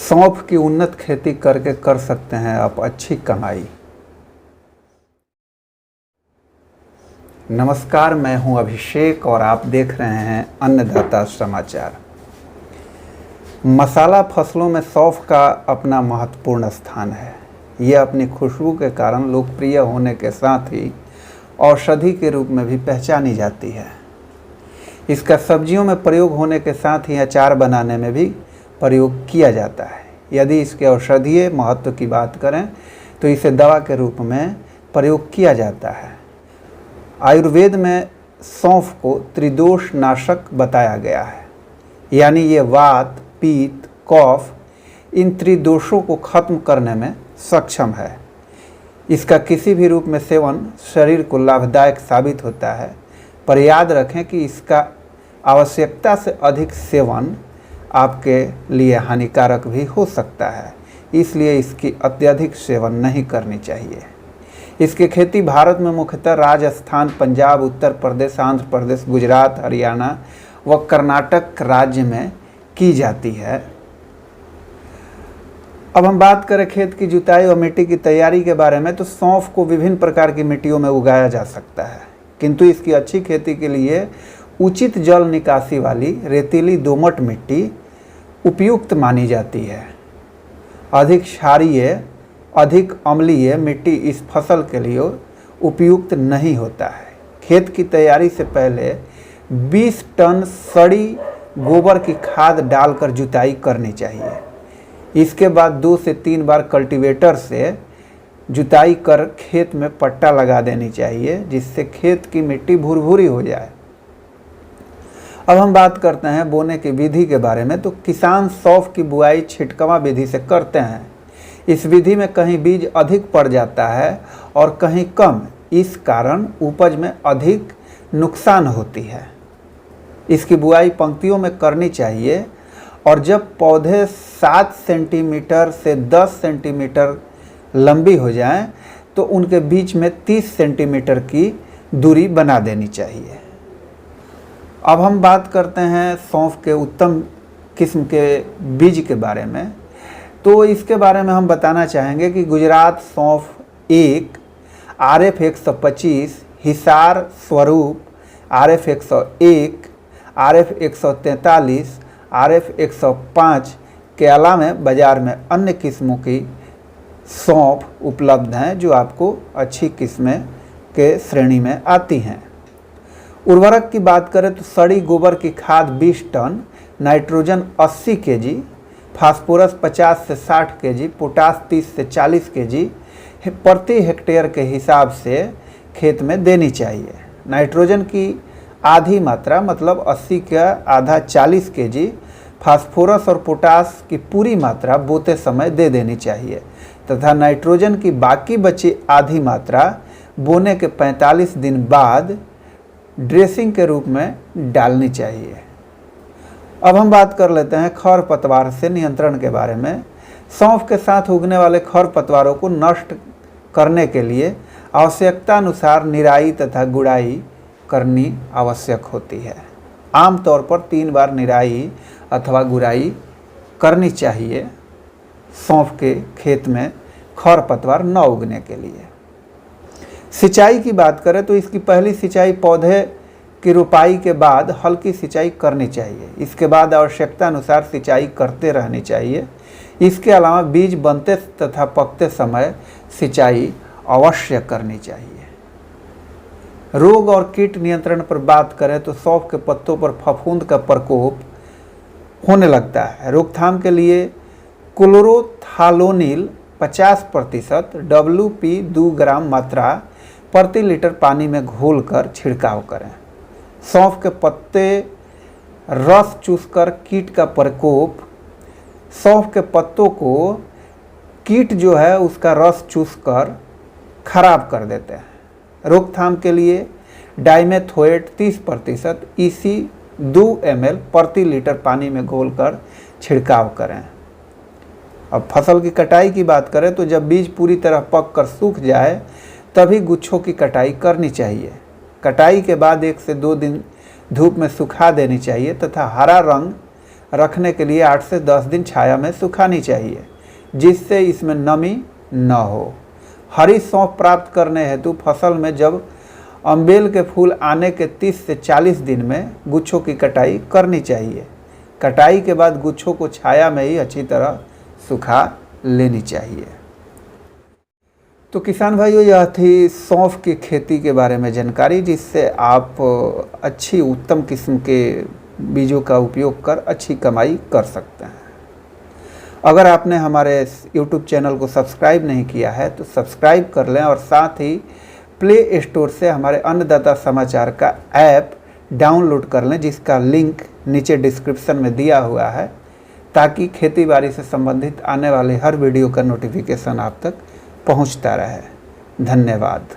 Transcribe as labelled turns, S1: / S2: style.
S1: सौंफ की उन्नत खेती करके कर सकते हैं आप अच्छी कमाई। नमस्कार, मैं हूं अभिषेक और आप देख रहे हैं अन्नदाता समाचार। मसाला फसलों में सौंफ का अपना महत्वपूर्ण स्थान है। यह अपनी खुशबू के कारण लोकप्रिय होने के साथ ही औषधि के रूप में भी पहचानी जाती है। इसका सब्जियों में प्रयोग होने के साथ ही अचार बनाने में भी प्रयोग किया जाता है। यदि इसके औषधीय महत्व की बात करें तो इसे दवा के रूप में प्रयोग किया जाता है। आयुर्वेद में सौंफ को त्रिदोष नाशक बताया गया है, यानी ये वात, पित्त, कफ इन त्रिदोषों को खत्म करने में सक्षम है। इसका किसी भी रूप में सेवन शरीर को लाभदायक साबित होता है, पर याद रखें कि इसका आवश्यकता से अधिक सेवन आपके लिए हानिकारक भी हो सकता है, इसलिए इसकी अत्यधिक सेवन नहीं करनी चाहिए। इसकी खेती भारत में मुख्यतः राजस्थान, पंजाब, उत्तर प्रदेश, आंध्र प्रदेश, गुजरात, हरियाणा व कर्नाटक राज्य में की जाती है। अब हम बात करें खेत की जुताई और मिट्टी की तैयारी के बारे में, तो सौंफ को विभिन्न प्रकार की मिट्टियों में उगाया जा सकता है, किंतु इसकी अच्छी खेती के लिए उचित जल निकासी वाली रेतीली दोमट मिट्टी उपयुक्त मानी जाती है। अधिक क्षारीय, अधिक अम्लीय मिट्टी इस फसल के लिए उपयुक्त नहीं होता है। खेत की तैयारी से पहले 20 टन सड़ी गोबर की खाद डालकर जुताई करनी चाहिए। इसके बाद 2 से 3 बार कल्टीवेटर से जुताई कर खेत में पट्टा लगा देनी चाहिए, जिससे खेत की मिट्टी भुरभुरी हो जाए। अब हम बात करते हैं बोने की विधि के बारे में। तो किसान सौंफ की बुआई छिटकवा विधि से करते हैं। इस विधि में कहीं बीज अधिक पड़ जाता है और कहीं कम, इस कारण उपज में अधिक नुकसान होती है। इसकी बुआई पंक्तियों में करनी चाहिए और जब पौधे 7 सेंटीमीटर से 10 सेंटीमीटर लंबी हो जाएं, तो उनके बीच में 30 सेंटीमीटर की दूरी बना देनी चाहिए। अब हम बात करते हैं सौंफ के उत्तम किस्म के बीज के बारे में। तो इसके बारे में हम बताना चाहेंगे कि गुजरात सौंफ 1, RF 125, हिसार स्वरूप RF 101, RF 143, RF 105 के अलावा बाज़ार में अन्य किस्मों की सौंफ उपलब्ध हैं जो आपको अच्छी किस्में के श्रेणी में आती हैं। उर्वरक की बात करें तो सड़ी गोबर की खाद 20 टन, नाइट्रोजन 80 kg, फास्फोरस 50 से 60 kg, पोटास 30 से 40 kg प्रति हेक्टेयर के हिसाब से खेत में देनी चाहिए। नाइट्रोजन की आधी मात्रा मतलब 80 का आधा 40 kg, फास्फोरस और पोटास की पूरी मात्रा बोते समय दे देनी चाहिए तथा नाइट्रोजन की बाकी बची आधी मात्रा बोने के 45 दिन बाद ड्रेसिंग के रूप में डालनी चाहिए। अब हम बात कर लेते हैं खरपतवार से नियंत्रण के बारे में। सौंफ के साथ उगने वाले खरपतवारों को नष्ट करने के लिए आवश्यकता अनुसार निराई तथा गुड़ाई करनी आवश्यक होती है। आमतौर पर 3 बार निराई अथवा गुड़ाई करनी चाहिए सौंफ के खेत में खरपतवार न उगने के लिए। सिंचाई की बात करें तो इसकी पहली सिंचाई पौधे की रोपाई के बाद हल्की सिंचाई करनी चाहिए। इसके बाद आवश्यकता अनुसार सिंचाई करते रहनी चाहिए। इसके अलावा बीज बनते तथा पकते समय सिंचाई अवश्य करनी चाहिए। रोग और कीट नियंत्रण पर बात करें तो सौंफ के पत्तों पर फफूंद का प्रकोप होने लगता है। रोकथाम के लिए क्लोरोथालोनिल 50% WP 2 ग्राम मात्रा प्रति लीटर पानी में घोलकर छिड़काव करें। सौंफ के पत्ते रस चूसकर कीट का प्रकोप, सौंफ के पत्तों को कीट जो है उसका रस चूसकर खराब कर देते हैं। रोकथाम के लिए डाइमेथोएट 30% EC 2 ml प्रति लीटर पानी में घोलकर छिड़काव करें। अब फसल की कटाई की बात करें तो जब बीज पूरी तरह पक कर सूख जाए तभी गुच्छों की कटाई करनी चाहिए। कटाई के बाद 1 से 2 दिन धूप में सुखा देनी चाहिए तथा हरा रंग रखने के लिए 8 से 10 दिन छाया में सुखानी चाहिए, जिससे इसमें नमी न हो। हरी सौंफ प्राप्त करने हेतु फसल में जब अम्बेल के फूल आने के 30 से 40 दिन में गुच्छों की कटाई करनी चाहिए। कटाई के बाद गुच्छों को छाया में ही अच्छी तरह सुखा लेनी चाहिए। तो किसान भाइयों, यह थी सौंफ की खेती के बारे में जानकारी, जिससे आप अच्छी उत्तम किस्म के बीजों का उपयोग कर अच्छी कमाई कर सकते हैं। अगर आपने हमारे YouTube चैनल को सब्सक्राइब नहीं किया है तो सब्सक्राइब कर लें और साथ ही प्ले स्टोर से हमारे अन्नदाता समाचार का ऐप डाउनलोड कर लें, जिसका लिंक नीचे डिस्क्रिप्शन में दिया हुआ है, ताकि खेती बाड़ी से संबंधित आने वाले हर वीडियो का नोटिफिकेशन आप तक पहुंचता रहे। धन्यवाद।